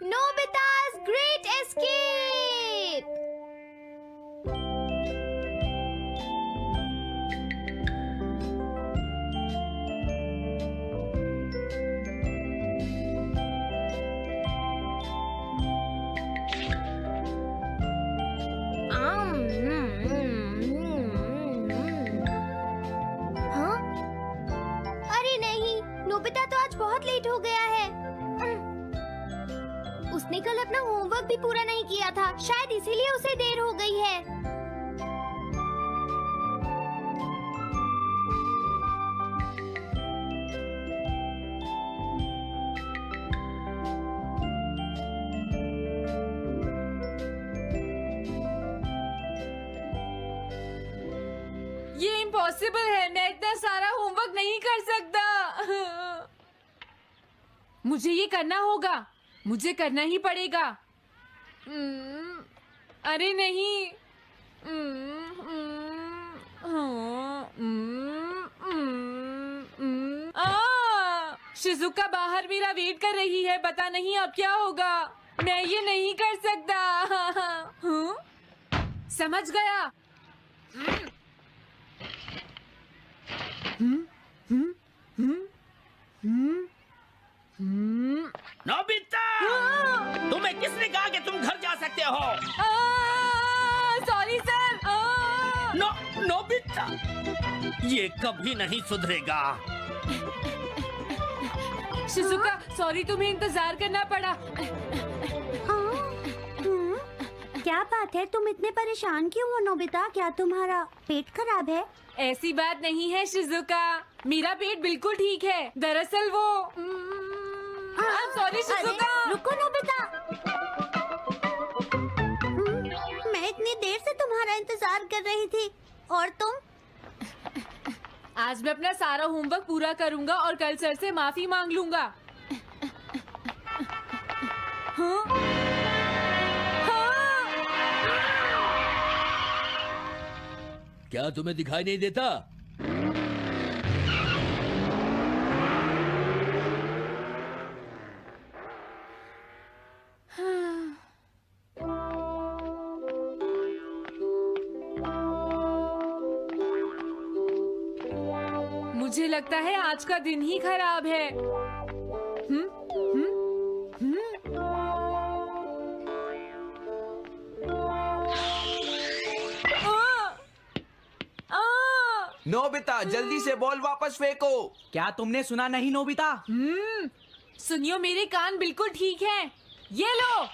Nobita's Great Escape! हाँ? अरे नहीं, नोबिता तो आज बहुत लेट हो गया है। उसने कल अपना होमवर्क भी पूरा नहीं किया था, शायद इसीलिए उसे देर हो गई है। ये इम्पॉसिबल है, मैं इतना सारा होमवर्क नहीं कर सकता। मुझे ये करना होगा, मुझे करना ही पड़ेगा। अरे नहीं। शिजुका बाहर मेरा वेट कर रही है, पता नहीं अब क्या होगा। मैं ये नहीं कर सकता। समझ गया। नोबिता, तुम्हें किसने कहा कि तुम घर जा सकते हो? Sorry sir. नोबिता, ये कभी नहीं सुधरेगा। शिजुका, सॉरी तुम्हें इंतजार करना पड़ा। क्या बात है, तुम इतने परेशान क्यों हो नोबिता? क्या तुम्हारा पेट खराब है? ऐसी बात नहीं है शिजुका, मेरा पेट बिल्कुल ठीक है। दरअसल वो सॉरी शिजुका। रुको नोबिता, मैं इतनी देर से तुम्हारा इंतजार कर रही थी और तुम? आज मैं अपना सारा होमवर्क पूरा करूंगा और कल सर से माफी मांग लूंगा। हाँ? क्या तुम्हें दिखाई नहीं देता? मुझे लगता है आज का दिन ही खराब है। नोबिता, जल्दी से बॉल वापस फेंको। क्या तुमने सुना नहीं नोबिता? सुनियो, मेरे कान बिल्कुल ठीक हैं। ये लो।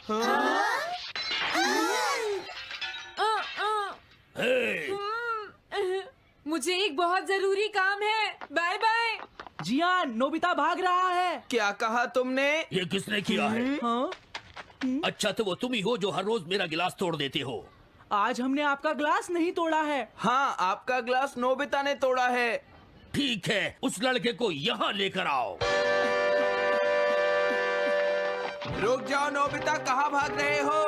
मुझे एक बहुत जरूरी काम है। Bye bye. जियान, नोबिता भाग रहा है। क्या कहा तुमने? ये किसने किया है? हाँ? अच्छा, तो वो तुम ही हो जो हर रोज मेरा गिलास तोड़ देते हो। आज हमने आपका ग्लास नहीं तोड़ा है। हाँ, आपका ग्लास नोबिता ने तोड़ा है। ठीक है, उस लड़के को यहाँ लेकर आओ। रुक जाओ नोबिता, कहाँ भाग रहे हो?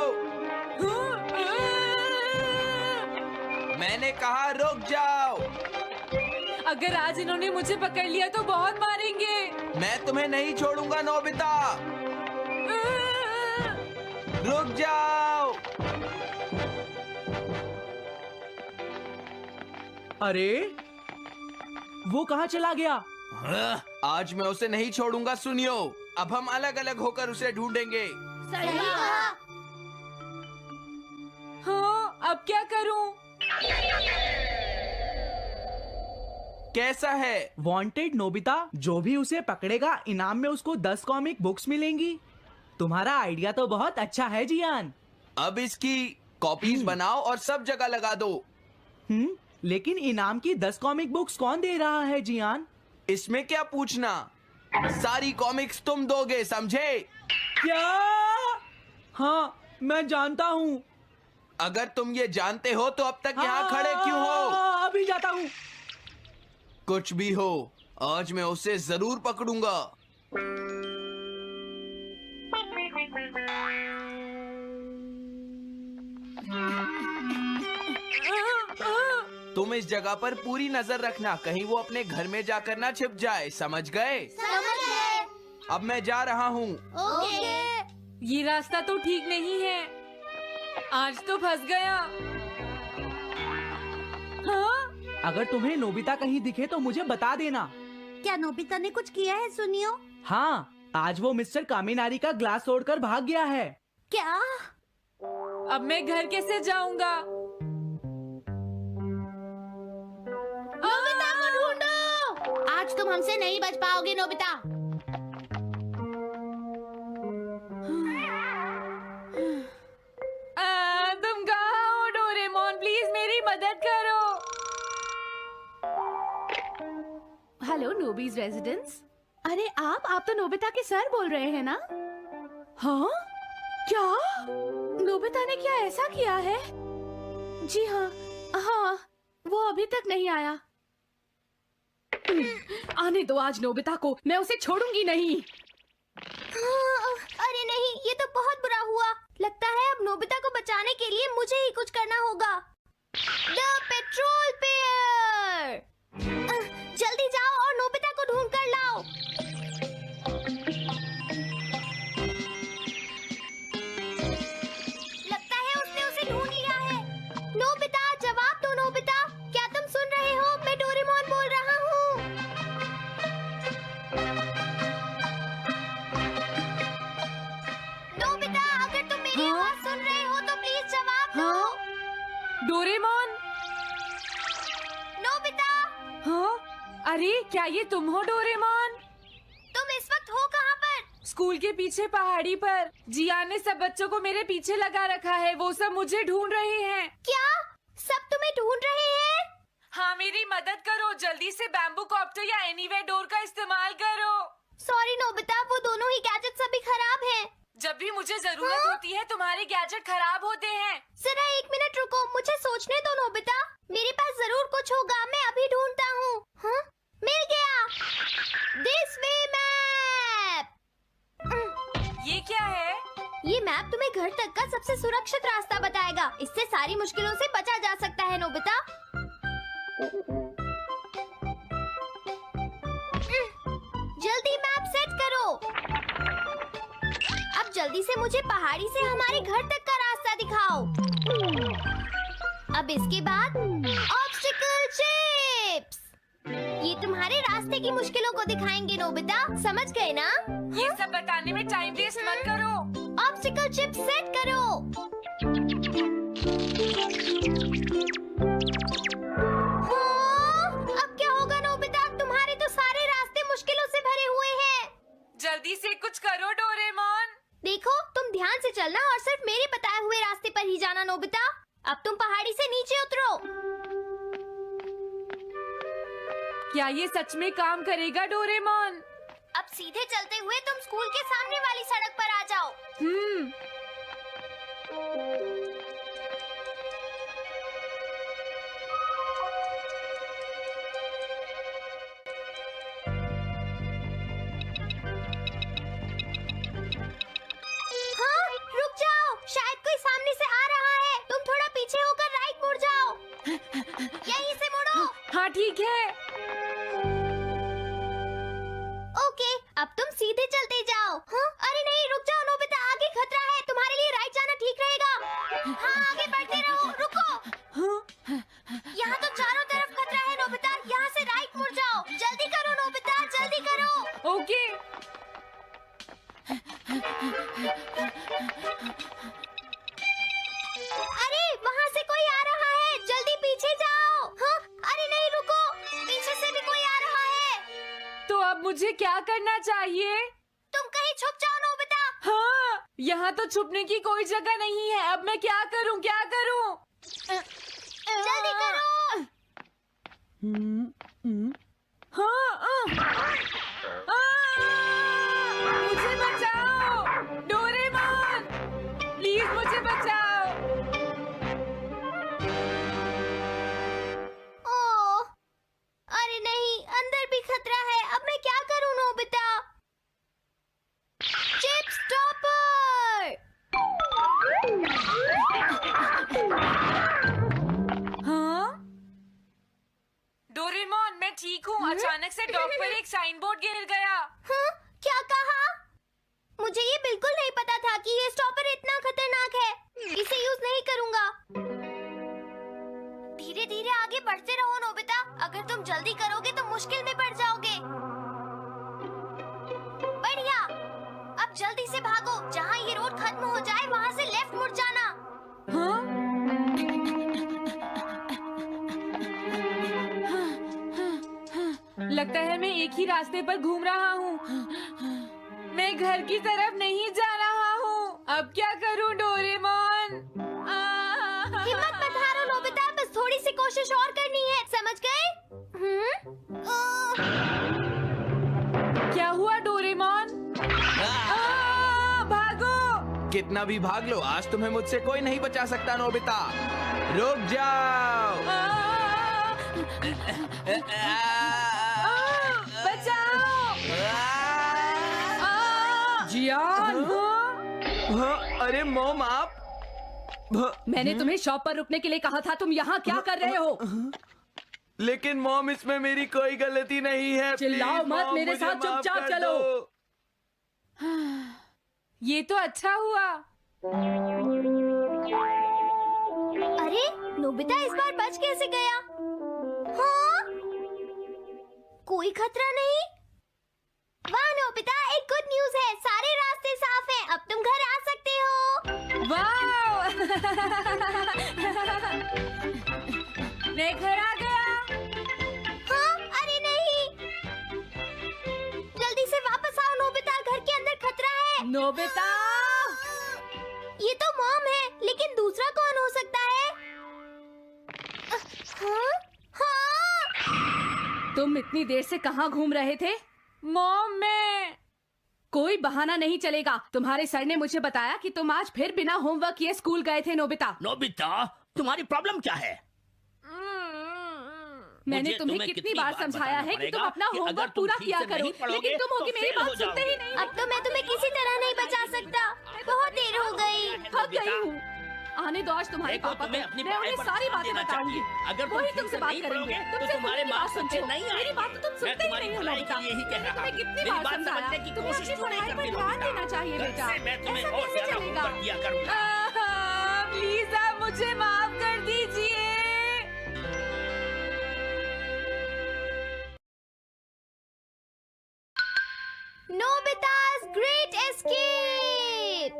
मैंने कहा रुक जाओ। अगर आज इन्होंने मुझे पकड़ लिया तो बहुत मारेंगे। मैं तुम्हें नहीं छोड़ूंगा नोबिता, रुक जाओ। अरे वो कहाँ चला गया? आज मैं उसे नहीं छोड़ूंगा। सुनियो, अब हम अलग अलग होकर उसे ढूंढेंगे। सही कहा। हाँ, अब क्या करूं? कैसा है? वांटेड नोबिता, जो भी उसे पकड़ेगा इनाम में उसको 10 कॉमिक बुक्स मिलेंगी। तुम्हारा आइडिया तो बहुत अच्छा है जियान। अब इसकी कॉपीज बनाओ और सब जगह लगा दो। लेकिन इनाम की 10 कॉमिक बुक्स कौन दे रहा है जियान? इसमें क्या पूछना, सारी कॉमिक्स तुम दोगे, समझे? क्या? हाँ, मैं जानता हूँ। अगर तुम ये जानते हो तो अब तक यहाँ खड़े क्यों हो? अभी जाता हूँ। कुछ भी हो, आज मैं उसे जरूर पकड़ूंगा। तुम इस जगह पर पूरी नजर रखना, कहीं वो अपने घर में जाकर ना छिप जाए, समझ गए? समझ गए। अब मैं जा रहा हूँ। ओके। ये रास्ता तो ठीक नहीं है। आज तो फंस गया। हाँ? अगर तुम्हें नोबिता कहीं दिखे तो मुझे बता देना। क्या नोबिता ने कुछ किया है सुनियो? हाँ, आज वो मिस्टर कामिनारी का ग्लास तोड़कर भाग गया है। क्या? अब मैं घर कैसे जाऊंगा? नोबिता को ढूंढो। आज तुम हमसे नहीं बच पाओगे नोबिता। तुम कहाँ हो डोरेमोन? प्लीज मेरी मदद करो। Hello Nobi's residence. अरे आप तो नोबिता के सर बोल रहे हैं ना? हाँ? क्या? नोबिता ने क्या ऐसा किया है? जी हाँ, हाँ, वो अभी तक नहीं आया। आने दो आज नोबिता को, मैं उसे छोड़ूंगी नहीं। अरे नहीं, ये तो बहुत बुरा हुआ। लगता है अब नोबिता को बचाने के लिए मुझे ही कुछ करना होगा। द पेट्रोल पेयर, जल्दी जाओ और नोबिता को ढूंढ कर लाओ। लगता है उसने उसे ढूंढ लिया है। नोबिता, जवाब दो नोबिता। क्या तुम सुन रहे हो? मैं डोरेमोन बोल रहा हूँ। नोबिता, अगर तुम मेरी आवाज सुन रहे हो तो प्लीज जवाब दो। डोरेमोन? नोबिता, हाँ? अरे क्या ये तुम हो डोरेमोन? तुम इस वक्त हो कहाँ पर? स्कूल के पीछे पहाड़ी पर। जियान ने सब बच्चों को मेरे पीछे लगा रखा है। वो सब मुझे ढूंढ रहे हैं। क्या सब तुम्हें ढूंढ रहे हैं? हाँ, मेरी मदद करो। जल्दी से बैम्बू कॉप्टर या एनीवेयर डोर का इस्तेमाल करो। सॉरी नोबिता, वो दोनों ही गैजेट्स अभी खराब हैं। जब भी मुझे जरूरत होती है तुम्हारे गैजेट खराब होते हैं। जरा 1 मिनट रुको, मुझे सोचने दो नोबिता। मेरे पास जरूर कुछ होगा, मैं अभी ढूंढता हूँ। हाँ? मिल गया। This way map. ये क्या है? ये मैप तुम्हें घर तक का सबसे सुरक्षित रास्ता बताएगा। इससे सारी मुश्किलों से बचा जा सकता है नोबिता। जल्दी मैप सेट करो। अब जल्दी से मुझे पहाड़ी से हमारे घर तक का रास्ता दिखाओ। अब इसके बाद ऑब्स्टिकल चिप्स। ये तुम्हारे रास्ते की मुश्किलों को दिखाएंगे नोबिता, समझ गए ना? ये सब बताने में टाइम वेस्ट मत करो। ऑब्स्टिकल चिप्स सेट करो। हाँ, अब क्या होगा नोबिता? तुम्हारे तो सारे रास्ते मुश्किलों से भरे हुए हैं। जल्दी से कुछ करो डोरेमोन। देखो, तुम ध्यान से चलना और सिर्फ मेरे बताए हुए रास्ते पर ही जाना नोबिता। अब तुम पहाड़ी से नीचे उतरो। क्या ये सच में काम करेगा डोरेमोन? अब सीधे चलते हुए तुम स्कूल के सामने वाली सड़क पर आ जाओ। हाँ, रुक जाओ, शायद कोई सामने से आ रहा है। तुम थोड़ा पीछे होकर राइट मुड़ जाओ। यहीं से मुड़ो। हाँ ठीक है। ओके, अब तुम सीधे चलते जाओ। हाँ? अरे नहीं, रुक जाओ नोबिता, आगे खतरा है। तुम्हारे लिए राइट जाना ठीक रहेगा। हाँ, आगे बढ़ते रहो। रुको, यहाँ तो चारों तरफ खतरा है नोबिता। यहाँ से राइट मुड़ जाओ। जल्दी करो नोबिता, जल्दी करो। ओके। अरे वहाँ से कोई आ रहा है, जल्दी पीछे जाओ। हाँ? अरे नहीं, रुको, पीछे से भी कोई आ रहा है। तो अब मुझे क्या करना चाहिए? तुम कहीं छुप जाओ नोबिता। हाँ, यहाँ तो छुपने की कोई जगह नहीं है। अब मैं क्या करूँ, क्या करूँ? जल्दी करो। मुझे बचाओ डोरेमोन, प्लीज मुझे बचाओ। ओह, अरे नहीं, अंदर भी खतरा है। अब मैं क्या करूं नोबिता? Chip stopper. हाँ? डोरेमोन, मैं ठीक हूँ। अचानक से डॉक पर एक साइन बोर्ड गिर गया। हाँ? क्या कहा? मुझे ये बिल्कुल नहीं पता था कि मुश्किल में पड़ जाओगे। बढ़िया, अब जल्दी से भागो। जहाँ ये रोड खत्म हो जाए वहाँ से लेफ्ट मुड़ जाना। लगता है मैं एक ही रास्ते पर घूम रहा हूँ। मैं घर की तरफ नहीं जा रहा हूँ। अब क्या करूँ डोरेमोन? हिम्मत मत हारो नोबिता, बस थोड़ी सी कोशिश और करनी है, समझ गए? क्या हुआ डोरेमोन? भागो! कितना भी भाग लो, आज तुम्हें मुझसे कोई नहीं बचा सकता नोबिता। रुक जाओ। बचाओ! जियान, अरे मॉम, आप मैंने तुम्हें शॉप पर रुकने के लिए कहा था, तुम यहाँ क्या कर रहे हो? लेकिन मॉम, इसमें मेरी कोई गलती नहीं है। चिल्लाओ प्लीज, मत, मॉम, मेरे मुझे साथ माफ चुपचाप कर चलो। दो। ये तो अच्छा हुआ। अरे नोबिता इस बार बच कैसे गया? हाँ? कोई खतरा नहीं? वाह नोबिता, एक गुड न्यूज़ है, सारे रास्ते साफ हैं, अब तुम घर आ सकते हो। वाह! मैं घर आ गया। हाँ? अरे नहीं, जल्दी से वापस आओ नोबिता, घर के अंदर खतरा है। नोबिता, ये तो मॉम है, लेकिन दूसरा कौन हो सकता है? हाँ? हाँ? तुम इतनी देर से कहाँ घूम रहे थे? मॉम, मैं कोई बहाना नहीं चलेगा। तुम्हारे सर ने मुझे बताया कि तुम आज फिर बिना होमवर्क किए स्कूल गए थे। नोबिता, नोबिता, तुम्हारी प्रॉब्लम क्या है? मैंने मुझे तुम्हें कितनी बार समझाया है कि तुम अपना होमवर्क पूरा किया करो, लेकिन तुम होगी मेरी बात सुनते ही नहीं। अब तो मैं तुम्हें किसी तरह नहीं बचा सकता, बहुत देर हो गई। थक गई हूँ। आने दो आज तुम्हारे देखो, पापा तुम्हें को, अपनी मैं पढ़ाई उन्हें पर सारी ध्यान बातें देना बताऊंगी। चाहिए। अगर तुम वही ठीक तुमसे से बात नहीं करेंगे, पढ़ोगे, तो तुमसे तुम्हारे खुद की मार्क्स बात सुनते अच्छे हो। नहीं मेरी बात तो तुम मैं सुनते ही तुम्हारी नहीं हो भलाई के नोबिता। लिए ही कह मैंने रहा तुम्हें हूँ। कितनी मेरी बार बात समझाया, समझने की तुम्हें कोशिश अपनी क्यों नहीं पढ़ाई पर करती ध्यान नोबिता? देना चाहिए कल बेटा। से मैं तुम्हें ऐसा और कैसे ज्यादा चलेगा? होमवर्क दिया करूंगा। प्लीज आप मुझे माफ कर दीजिए। Nobita's Great Escape!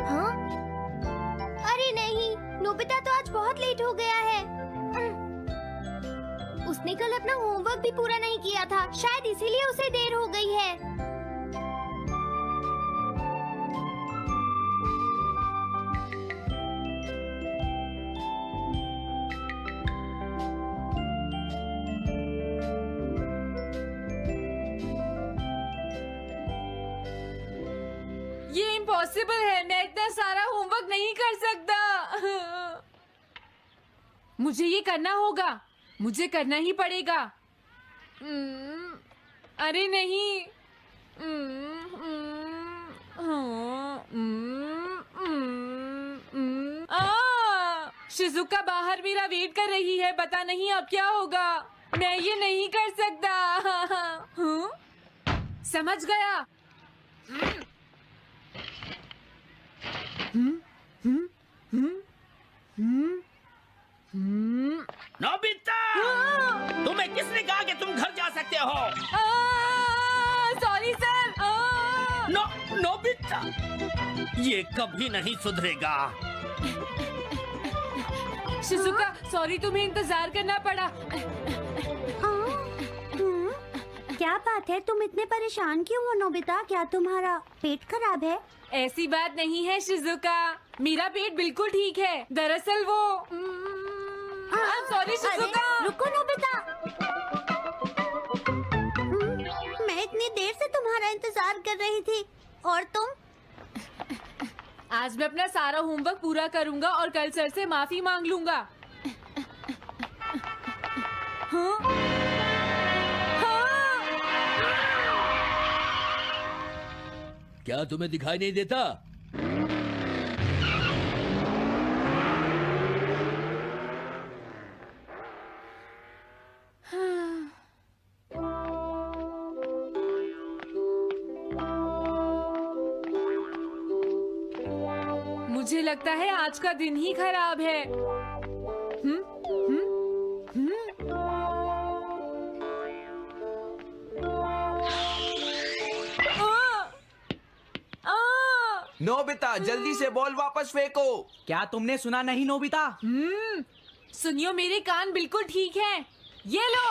हाँ? अरे नहीं, नोबिता तो आज बहुत लेट हो गया है। उसने कल अपना होमवर्क भी पूरा नहीं किया था, शायद इसीलिए उसे देर हो गई है। ये इम्पॉसिबल है, मैं इतना सारा होमवर्क नहीं कर सकता। मुझे ये करना होगा, मुझे करना ही पड़ेगा। अरे नहीं। शिजुका बाहर मेरा वेट कर रही है, पता नहीं अब क्या होगा। मैं ये नहीं कर सकता। समझ गया। नोबिता, तुम्हें किसने कहा कि तुम घर जा सकते हो? Sorry sir. नोबिता, ये कभी नहीं सुधरेगा। शिजुका, सॉरी तुम्हें इंतजार करना पड़ा। क्या बात है, तुम इतने परेशान क्यों हो नोबिता? क्या तुम्हारा पेट खराब है? ऐसी बात नहीं है शिजुका, मेरा पेट बिल्कुल ठीक है। दरअसल वो सॉरी शिजुका। रुको नोबिता, मैं इतनी देर से तुम्हारा इंतजार कर रही थी और तुम? आज मैं अपना सारा होमवर्क पूरा करूंगा और कल सर से माफी मांग लूंगा। हाँ? हाँ? क्या तुम्हें दिखाई नहीं देता? मुझे लगता है आज का दिन ही खराब है। नोबिता जल्दी से बॉल वापस फेंको। क्या तुमने सुना नहीं नोबिता? सुनियो, मेरे कान बिल्कुल ठीक हैं। ये लो।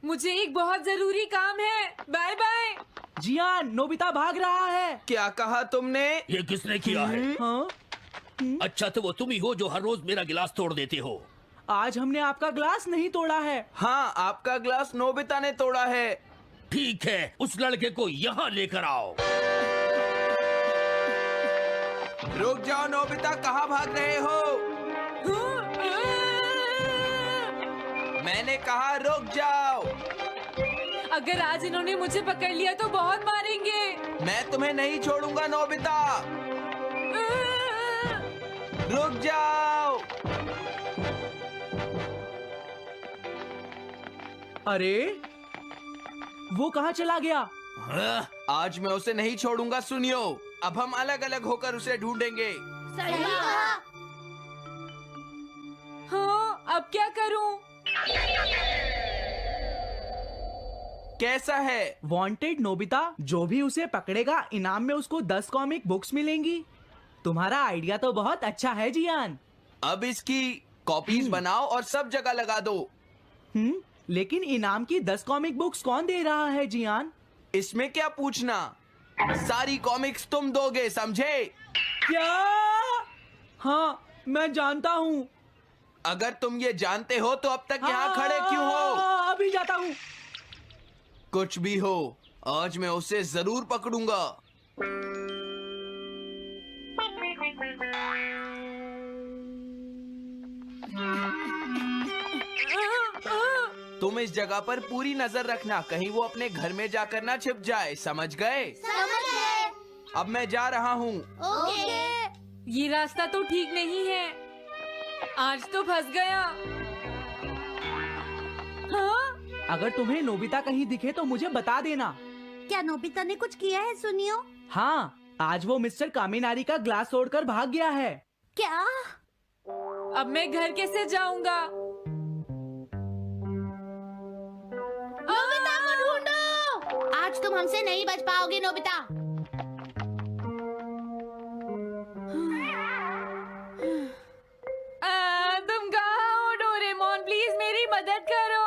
मुझे एक बहुत जरूरी काम है। Bye bye. जियान, नोबिता भाग रहा है। क्या कहा तुमने? ये किसने किया है? हाँ? अच्छा तो वो तुम ही हो जो हर रोज मेरा गिलास तोड़ देते हो। आज हमने आपका ग्लास नहीं तोड़ा है। हाँ, आपका ग्लास नोबिता ने तोड़ा है। ठीक है, उस लड़के को यहाँ लेकर आओ। रुक जाओ नोबिता, कहाँ भाग रहे हो? मैंने कहा रुक जाओ। अगर आज इन्होंने मुझे पकड़ लिया तो बहुत मारेंगे। मैं तुम्हें नहीं छोड़ूंगा नोबिता। रुक जाओ। अरे वो कहाँ चला गया? आज मैं उसे नहीं छोड़ूंगा। सुनियो, अब हम अलग अलग होकर उसे ढूंढेंगे। सही कहा। हाँ, अब क्या करूं? कैसा है? वांटेड नोबिता, जो भी उसे पकड़ेगा इनाम में उसको 10 कॉमिक बुक्स मिलेंगी। तुम्हारा आइडिया तो बहुत अच्छा है जियान। अब इसकी कॉपीज बनाओ और सब जगह लगा दो। लेकिन इनाम की 10 कॉमिक बुक्स कौन दे रहा है जियान? इसमें क्या पूछना? सारी कॉमिक्स तुम दोगे, समझे? क्या? हाँ, मैं जानता हूँ। अगर तुम ये जानते हो तो अब तक यहाँ खड़े क्यों हो? अभी जाता हूँ। कुछ भी हो, आज मैं उसे जरूर पकड़ूंगा। तुम इस जगह पर पूरी नजर रखना, कहीं वो अपने घर में जाकर ना छिप जाए, समझ गए? समझ गए। अब मैं जा रहा हूँ। ओके। ये रास्ता तो ठीक नहीं है। आज तो फंस गया। हाँ? अगर तुम्हें नोबिता कहीं दिखे तो मुझे बता देना। क्या नोबिता ने कुछ किया है सुनियो? हाँ, आज वो मिस्टर कामिनारी का ग्लास तोड़कर भाग गया है। क्या? अब मैं घर कैसे जाऊंगा? नोबिता को ढूंढो। आज तुम हमसे नहीं बच पाओगे नोबिता। तुम कहाँ हो डोरेमोन? प्लीज मेरी मदद करो।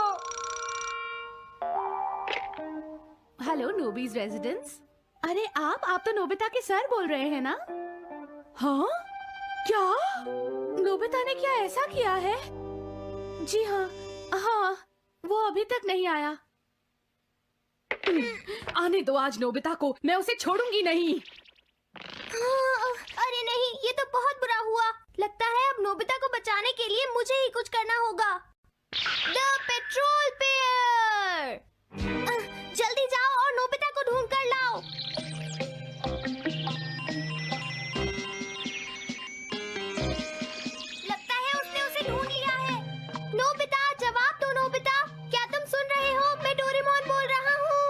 Hello Nobi's residence. अरे आप तो नोबिता के सर बोल रहे हैं ना? हाँ? क्या? नोबिता ने क्या ऐसा किया है? जी हाँ, हाँ, वो अभी तक नहीं आया। आने दो आज नोबिता को, मैं उसे छोड़ूंगी नहीं। अरे नहीं, ये तो बहुत बुरा हुआ। लगता है अब नोबिता को बचाने के लिए मुझे ही कुछ करना होगा। The petrol pair. जल्दी जाओ और नोबिता को ढूंढ कर लाओ। लगता है उसने उसे ढूंढ लिया है। नोबिता, जवाब दो नोबिता। क्या तुम सुन रहे हो? मैं डोरेमोन बोल रहा हूँ।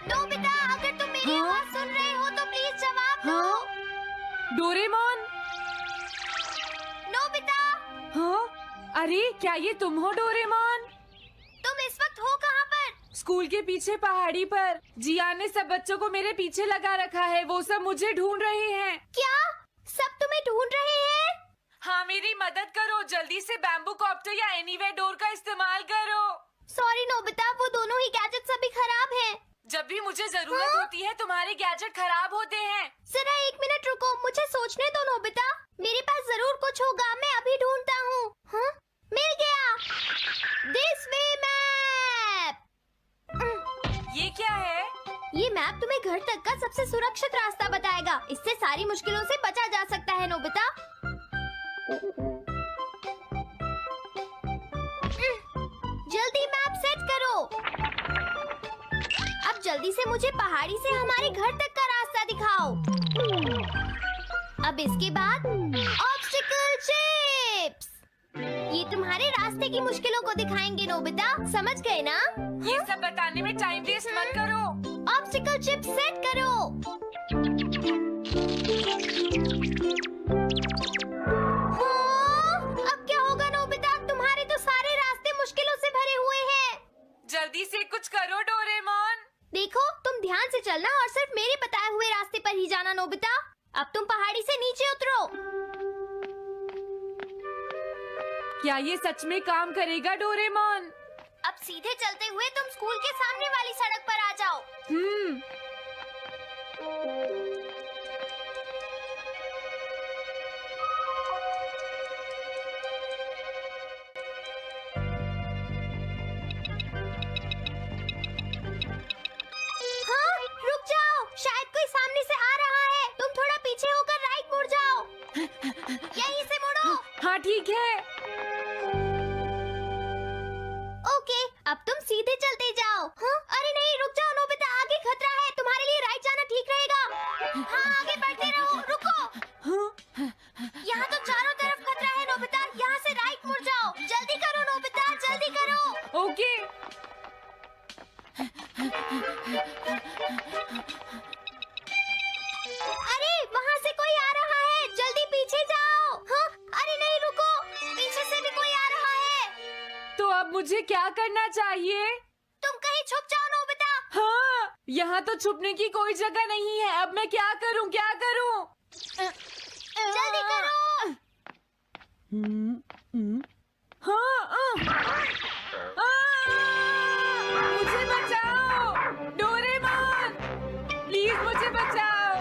नोबिता, अगर तुम मेरी आवाज सुन रहे हो तो प्लीज जवाब दो। डोरेमोन? नोबिता, हाँ? अरे क्या ये तुम हो डोरेमोन? तुम इस वक्त हो कहाँ पर? स्कूल के पीछे पहाड़ी पर। जियान ने सब बच्चों को मेरे पीछे लगा रखा है। वो सब मुझे ढूंढ रहे हैं। क्या? सब तुम्हें ढूंढ रहे हैं? हाँ, मेरी मदद करो। जल्दी से बैम्बू कॉप्टर या एनीवेयर डोर का इस्तेमाल करो। सॉरी नोबिता, वो दोनों ही गैजेट्स अभी खराब हैं। जब भी मुझे जरूरत होती है तुम्हारे गैजेट खराब होते हैं। जरा 1 मिनट रुको, मुझे सोचने दो नोबिता। मेरे पास जरूर कुछ होगा, मैं अभी ढूंढता हूँ। हाँ? मिल गया। This way map. ये क्या है? ये मैप तुम्हें घर तक का सबसे सुरक्षित रास्ता बताएगा। इससे सारी मुश्किलों से बचा जा सकता है नोबिता। जल्दी मैप सेट करो। अब जल्दी से मुझे पहाड़ी से हमारे घर तक का रास्ता दिखाओ। अब इसके बाद ऑब्स्टिकल चिप्स। ये तुम्हारे रास्ते की मुश्किलों को दिखाएंगे नोबिता, समझ गए ना? ये सब बताने में टाइम वेस्ट मत करो। ऑब्स्टिकल चिप सेट करो। हाँ, अब क्या होगा नोबिता? तुम्हारे तो सारे रास्ते मुश्किलों से भरे हुए हैं। जल्दी से कुछ करो डोरेमोन। देखो, तुम ध्यान से चलना और सिर्फ मेरे बताए हुए रास्ते पर ही जाना नोबिता। अब तुम पहाड़ी से नीचे उतरो। क्या ये सच में काम करेगा डोरेमोन? अब सीधे चलते हुए तुम स्कूल के सामने वाली सड़क पर आ जाओ। हाँ, रुक जाओ, शायद कोई सामने से आ रहा है। तुम थोड़ा पीछे होकर राइट मुड़ जाओ। यहीं से मुड़ो। हाँ ठीक है। ओके, अब तुम सीधे चलते जाओ। हाँ? अरे नहीं, रुक जाओ नोबिता, आगे खतरा है। तुम्हारे लिए राइट जाना ठीक रहेगा। हाँ, आगे बढ़ते रहो। रुको, यहाँ तो चारों तरफ खतरा है नोबिता। यहाँ से राइट मुड़ जाओ। जल्दी करो नोबिता, जल्दी करो। ओके। अरे वहाँ से कोई आ रहा है, जल्दी पीछे जाओ। हाँ? अरे नहीं, रुको, पीछे से भी कोई आ रहा है। तो अब मुझे क्या करना चाहिए? तुम कहीं छुप जाओ नोबिता। हाँ, यहाँ तो छुपने की कोई जगह नहीं है। अब मैं क्या करूँ, क्या करूँ? जल्दी करो। मुझे बचाओ डोरेमोन, प्लीज मुझे बचाओ।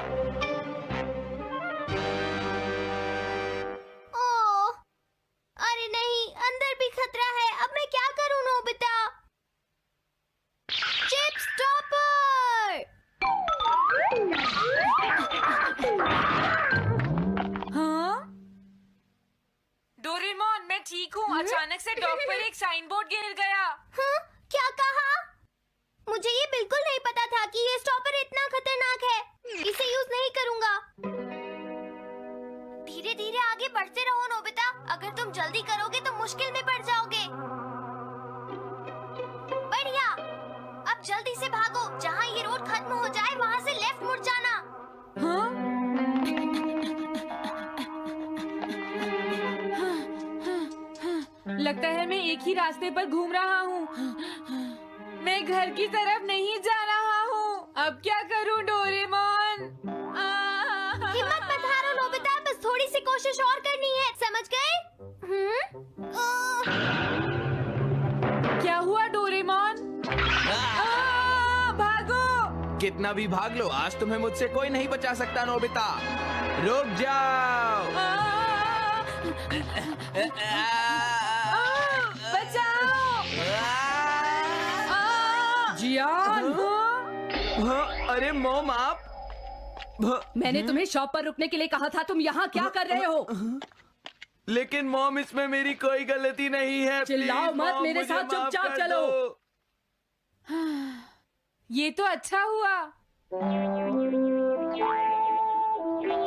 ओह, अरे नहीं, अंदर भी खतरा है। अब मैं क्या करूं नोबिता? Chip stopper. हाँ? डोरेमोन, मैं ठीक हूँ। अचानक से डॉक पर एक साइन बोर्ड गिर गया। हाँ? क्या कहा? मुझे ये बिल्कुल नहीं पता था कि ये स्टॉपर इतना खतरनाक है। इसे यूज नहीं करूंगा। धीरे धीरे आगे बढ़ते रहो नोबिता। अगर तुम जल्दी करोगे तो मुश्किल में पड़ जाओगे। बढ़िया, अब जल्दी से भागो। जहाँ ये रोड खत्म हो जाए वहाँ से लेफ्ट मुड़ जाना। हाँ? लगता है मैं एक ही रास्ते पर घूम रहा हूँ। मैं घर की तरफ नहीं जा रहा हूँ। अब क्या करूँ डोरेमोन? हिम्मत मत हारो नोबिता, बस थोड़ी सी कोशिश और करनी है, समझ गए? क्या हुआ डोरेमोन? भागो! कितना भी भाग लो, आज तुम्हें मुझसे कोई नहीं बचा सकता नोबिता। रुक जाओ। बचाओ! जियान, हाँ, अरे मॉम आप। मैंने तुम्हें शॉप पर रुकने के लिए कहा था। तुम यहाँ क्या कर रहे हो? लेकिन मॉम, इसमें मेरी कोई गलती नहीं है। चिल्लाओ प्लीज, मत, मॉम, मेरे मुझे साथ माफ चुपचाप कर चलो। दो। ये तो अच्छा हुआ।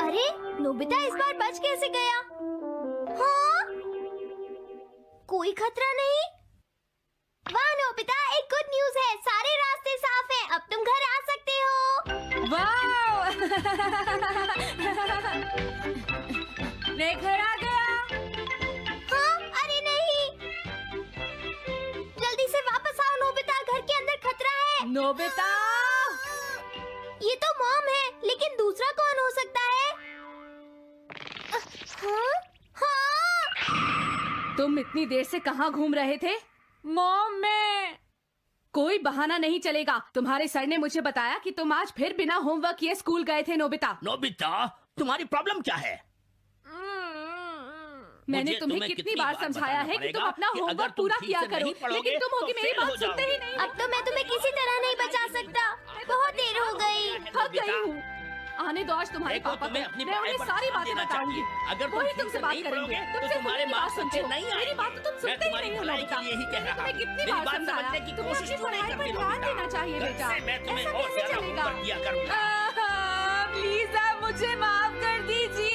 अरे नोबिता इस बार बच कैसे गया? हाँ? कोई खतरा नहीं। वाह नोबिता, एक गुड न्यूज है, सारे रास्ते साफ हैं। अब तुम घर आ सकते हो। वाह! मैं घर आ गया। हाँ? अरे नहीं, जल्दी से वापस आओ नोबिता, घर के अंदर खतरा है। नोबिता, ये तो मॉम है, लेकिन दूसरा कौन हो सकता है? हाँ? हाँ? तुम इतनी देर से कहाँ घूम रहे थे? मॉम, मैं कोई बहाना नहीं चलेगा। तुम्हारे सर ने मुझे बताया कि तुम आज फिर बिना होमवर्क किए स्कूल गए थे नोबिता। नोबिता, तुम्हारी प्रॉब्लम क्या है? मैंने मुझे तुम्हें कितनी बार समझाया है कि तुम अपना होमवर्क पूरा किया करो, लेकिन तुम होगी मेरी बात सुनते ही नहीं। अब तो मैं तुम्हें किसी तरह नहीं बचा सकता। बहुत देर हो गई। थक गई हूँ। आने दो आज तुम्हारे देखो, पापा तुम्हें को। अपनी मैं पढ़ाई उन्हें पर सारी ध्यान बातें देना बताऊंगी। चाहिए। अगर तुम वही ठीक तुमसे से बात नहीं करेंगे। पढ़ोगे, तो तुमसे तुम्हारे खुद की मार्क्स बात अच्छे सुनते हो। नहीं मेरी बात तो तुम मैं सुनते ही तुम्हारी नहीं हो भलाई नोबिता। के लिए ही कह मैंने रहा तुम्हें हूँ। कितनी मेरी बार बात समझाया, समझने की तुम्हें कोशिश अपनी क्यों नहीं पढ़ाई पर करती ध्यान नोबिता? देना चाहिए कल बेटा। से मैं तुम्हें ऐसा और कैसे ज्यादा चलेगा? होमवर्क दिया करूंगा। प्लीज आप मुझे माफ कर दीजिए।